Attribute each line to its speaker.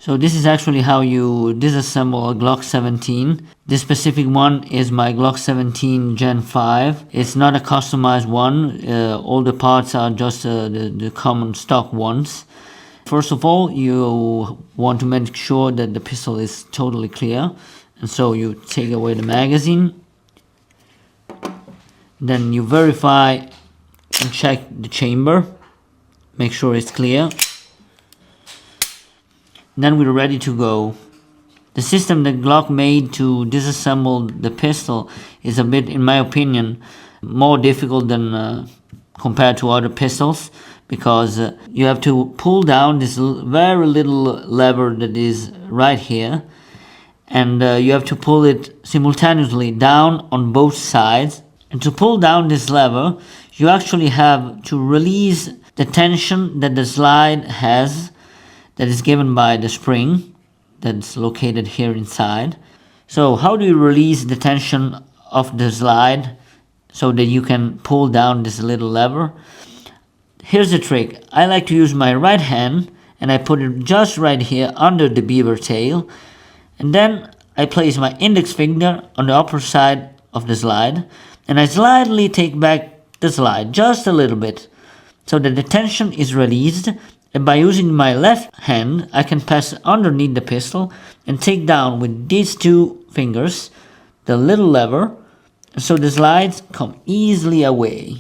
Speaker 1: So this is actually how you disassemble a Glock 17. This specific one is my Glock 17 Gen 5. It's not a customized one. All the parts are just the common stock ones. First of all, you want to make sure that the pistol is totally clear. And so you take away the magazine. Then you verify and check the chamber. Make sure it's clear. Then we're ready to go. The system that Glock made to disassemble the pistol is a bit, in my opinion, more difficult than compared to other pistols, because you have to pull down this very little lever that is right here, and you have to pull it simultaneously down on both sides. And to pull down this lever, you actually have to release the tension that the slide has, that is given by the spring that's located here inside. So how do you release the tension of the slide so that you can pull down this little lever? Here's the trick. I like to use my right hand and I put it just right here under the beaver tail, and then I place my index finger on the upper side of the slide and I slightly take back the slide just a little bit so that the tension is released. And by using my left hand, I can pass underneath the pistol and take down with these two fingers the little lever, so the slides come easily away.